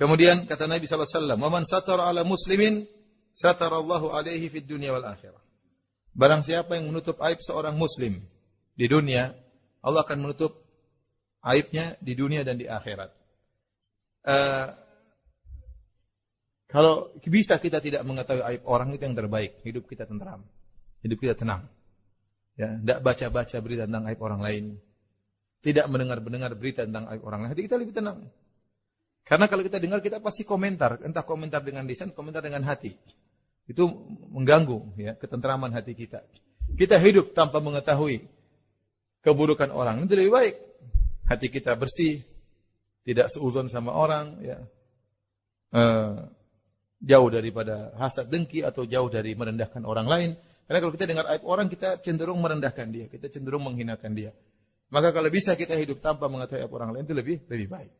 Kemudian kata Nabi sallallahu alaihi wasallam, "Wa man satara 'ala muslimin, satarallahu 'alaihi fid dunya wal akhirah." Barang siapa yang menutup aib seorang muslim di dunia, Allah akan menutup aibnya di dunia dan di akhirat. Kalau bisa kita tidak mengetahui aib orang, itu yang terbaik. Hidup kita tentram, hidup kita tenang. Ya, tidak baca-baca berita tentang aib orang lain, tidak mendengar-dengar berita tentang aib orang lain. Hati kita lebih tenang. Karena kalau kita dengar, kita pasti komentar, entah komentar dengan lisan, komentar dengan hati. Itu mengganggu ya ketentraman hati kita. Kita hidup tanpa mengetahui keburukan orang, itu lebih baik. Hati kita bersih, tidak seuzon sama orang, ya. Jauh daripada hasad dengki atau jauh dari merendahkan orang lain. Karena kalau kita dengar aib orang, kita cenderung merendahkan dia, kita cenderung menghinakan dia. Maka kalau bisa kita hidup tanpa mengetahui aib orang lain, itu lebih baik.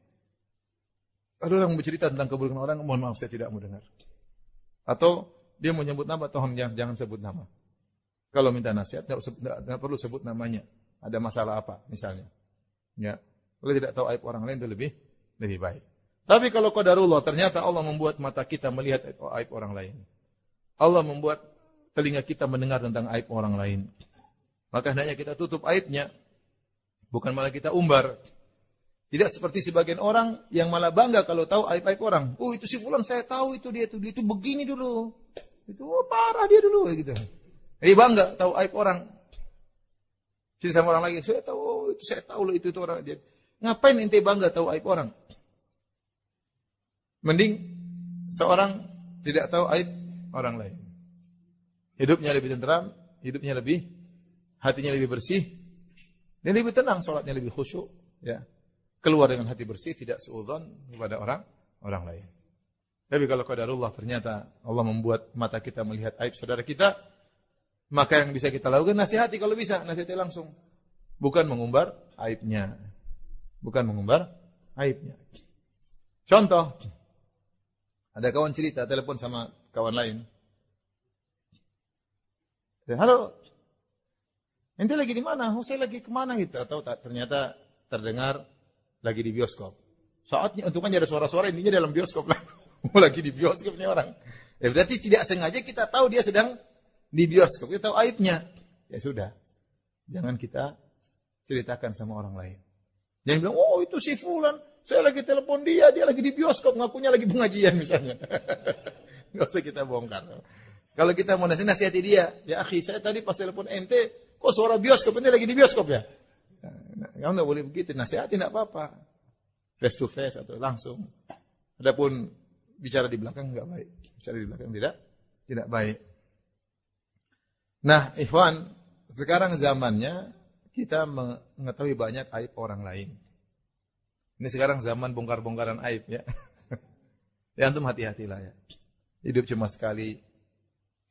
Ada orang bercerita tentang keburukan orang, mohon maaf saya tidak mau dengar. Atau dia mau nyebut nama, tolong jangan sebut nama. Kalau minta nasihat, tidak perlu sebut namanya. Ada masalah apa misalnya. Ya. Kalau tidak tahu aib orang lain, itu lebih baik. Tapi kalau qadarullah, ternyata Allah membuat mata kita melihat aib orang lain. Allah membuat telinga kita mendengar tentang aib orang lain. Maka hendaknya kita tutup aibnya. Bukan malah kita umbar. Tidak seperti sebagian orang yang malah bangga kalau tahu aib-aib orang. Oh, itu si fulan saya tahu itu dia itu begini dulu. Itu parah dia dulu gitu. Jadi bangga tahu aib orang. Jadi sama orang lagi, saya tahu itu saya tahu loh itu orang. Ngapain ente bangga tahu aib orang? Mending seorang tidak tahu aib orang lain. Hidupnya lebih tentram, hidupnya hatinya lebih bersih, dan lebih tenang, salatnya lebih khusyuk, ya. Keluar dengan hati bersih, tidak suudzon kepada orang lain. Tapi kalau qadarullah ternyata Allah membuat mata kita melihat aib saudara kita, maka yang bisa kita lakukan nasihati kalau bisa, nasihati langsung. Bukan mengumbar aibnya. Bukan mengumbar aibnya. Contoh, ada kawan cerita, telepon sama kawan lain. Halo, ente lagi di mana? Oh, saya lagi kemana gitu. Atau ternyata terdengar lagi di bioskop. Saatnya, untuknya ada suara-suara, intinya dalam bioskop lah. Lagi di bioskopnya orang. Ya berarti tidak sengaja kita tahu dia sedang di bioskop. Kita tahu aibnya. Ya sudah. Jangan kita ceritakan sama orang lain. Jangan bilang, oh itu si fulan. Saya lagi telepon dia lagi di bioskop. Ngakunya lagi pengajian misalnya. Nggak usah kita bongkar. Kalau kita mau nasihati dia. Ya akhi, saya tadi pas telepon ente, kok suara bioskop, ente lagi di bioskop ya? Kamu tidak boleh begitu, nasihati tidak apa-apa. Face to face atau langsung. Adapun bicara di belakang enggak baik. Bicara di belakang tidak baik. Nah, ikhwan, sekarang zamannya kita mengetahui banyak aib orang lain. Ini sekarang zaman bongkar-bongkaran aib ya. Ya antum hati-hatilah ya. Hidup cuma sekali,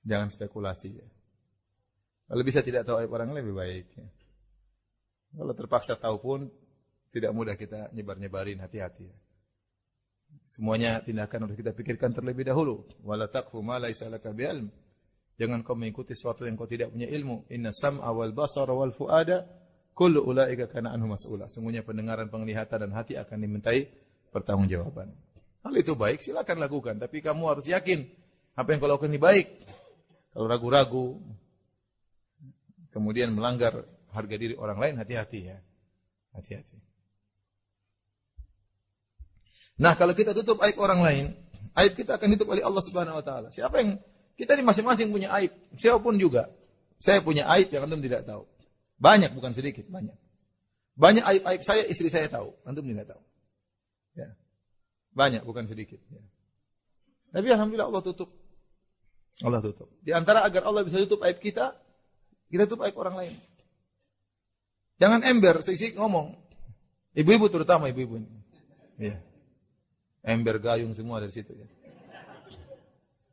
jangan spekulasi ya. Kalau bisa tidak tahu aib orang lain lebih baik ya. Kalau terpaksa tahu pun tidak mudah kita nyebar-nyebarin, hati-hati ya. Semuanya tindakan harus kita pikirkan terlebih dahulu. Wala taqfu ma laisa laka bi'ilm. Jangan kau mengikuti sesuatu yang kau tidak punya ilmu. Inna sam'a wal basara wal fuada kullu ulaika kana anhu mas'ula. Sungguhnya pendengaran, penglihatan dan hati akan dimintai pertanggungjawaban. Hal itu baik, silakan lakukan, tapi kamu harus yakin apa yang kau lakukan ini baik. Kalau ragu-ragu kemudian melanggar harga diri orang lain, hati-hati ya. Hati-hati. Nah, kalau kita tutup aib orang lain, aib kita akan ditutup oleh Allah Subhanahu wa taala. Siapa yang kita di masing-masing punya aib, siapapun juga. Saya punya aib yang antum tidak tahu. Banyak, bukan sedikit, banyak. Banyak aib-aib saya, istri saya tahu, antum tidak tahu. Ya. Banyak, bukan sedikit, ya. Tapi alhamdulillah Allah tutup. Allah tutup. Di antara agar Allah bisa tutup aib kita tutup aib orang lain. Jangan ember, sisik ngomong. Ibu-ibu terutama ibu-ibu ini. Iya. Ember gayung semua dari situ ya.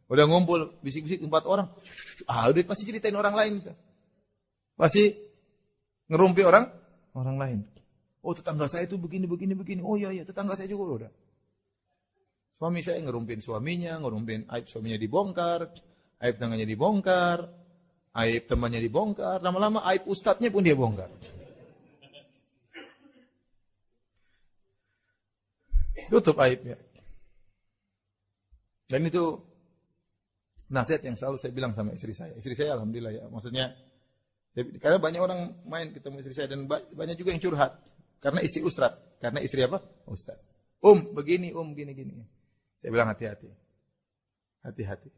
Udah ngumpul bisik-bisik 4 orang. Udah pasti ceritain orang lain. Pasti ngerumpi orang lain. Oh, tetangga saya itu begini. Oh iya, tetangga saya juga udah. Suami saya ngerumpin suaminya, ngerumpin aib suaminya dibongkar, aib tangannya dibongkar, aib temannya dibongkar, lama-lama aib ustadznya pun dia bongkar. Tutup aibnya. Dan itu nasihat yang selalu saya bilang sama istri saya. Istri saya alhamdulillah ya, maksudnya karena banyak orang main ketemu istri saya dan banyak juga yang curhat karena istri ustad. Karena istri apa? Ustad. Begini, gini. Saya bilang hati-hati. Hati-hati.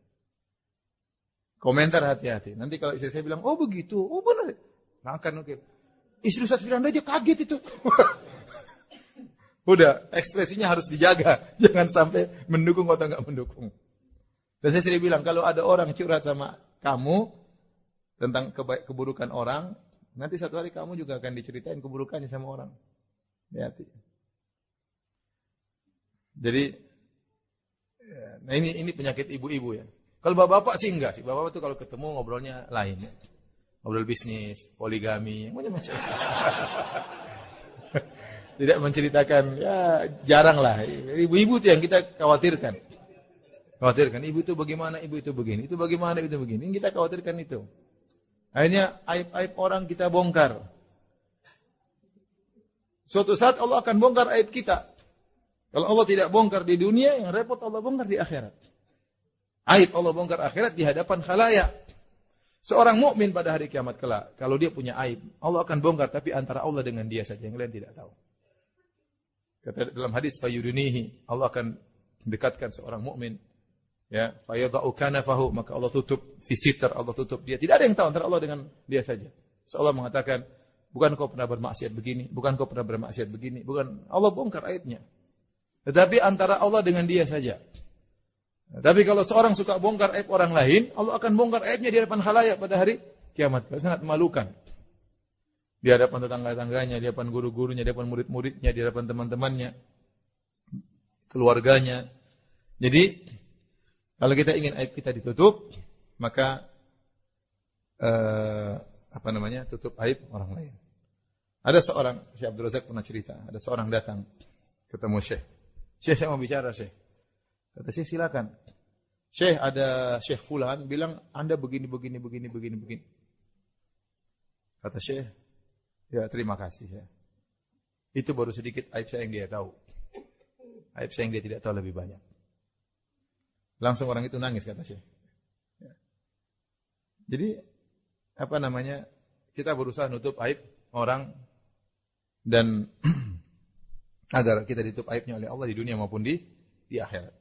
Komentar hati-hati. Nanti kalau istri saya bilang, oh begitu, oh benar. Nah kan oke. Istri Ustaz Firanda aja kaget itu. Udah, ekspresinya harus dijaga. Jangan sampai mendukung atau enggak mendukung. Dan saya sering bilang, kalau ada orang curhat sama kamu tentang keburukan orang, nanti satu hari kamu juga akan diceritain keburukannya sama orang. Hati-hati. Jadi, nah ini penyakit ibu-ibu ya. Kalau bapak-bapak sih enggak sih. Bapak-bapak itu kalau ketemu ngobrolnya lain. Ngobrol bisnis, poligami, macam-macam. Tidak menceritakan, ya jarang lah. Ibu-ibu itu yang kita khawatirkan. Ibu itu bagaimana, ibu itu begini. Itu bagaimana, itu begini. Ini kita khawatirkan itu. Akhirnya aib-aib orang kita bongkar. Suatu saat Allah akan bongkar aib kita. Kalau Allah tidak bongkar di dunia, yang repot Allah bongkar di akhirat. Aib Allah bongkar akhirat di hadapan khalayak. Seorang mukmin pada hari kiamat kelak, kalau dia punya aib, Allah akan bongkar, tapi antara Allah dengan dia saja, yang lain tidak tahu. Kata dalam hadis fayudunihi, Allah akan mendekatkan seorang mukmin, ya, fayadau kanafahu, maka Allah tutup visitor, Allah tutup dia. Tidak ada yang tahu antara Allah dengan dia saja. Allah mengatakan, bukan kau pernah bermaksiat begini, bukan kau pernah bermaksiat begini, bukan. Allah bongkar aibnya. Tetapi antara Allah dengan dia saja. Tapi kalau seorang suka bongkar aib orang lain, Allah akan bongkar aibnya di hadapan khalayak pada hari kiamat. Sangat memalukan. Di hadapan tetangga-tangganya, di hadapan guru-gurunya, di hadapan murid-muridnya, di hadapan teman-temannya, keluarganya. Jadi, kalau kita ingin aib kita ditutup, maka tutup aib orang lain. Ada seorang, Syekh Abdul Razak pernah cerita, ada seorang datang ketemu Syekh. Syekh, saya mau bicara, Syekh. Kata Syekh, silakan. Syekh, ada Syekh Fulan bilang Anda begini. Kata Syekh, ya terima kasih ya. Itu baru sedikit aib saya yang dia tahu. Aib saya yang dia tidak tahu lebih banyak. Langsung orang itu nangis, kata Syekh. Ya. Jadi, kita berusaha nutup aib orang dan agar kita ditutup aibnya oleh Allah di dunia maupun di akhirat.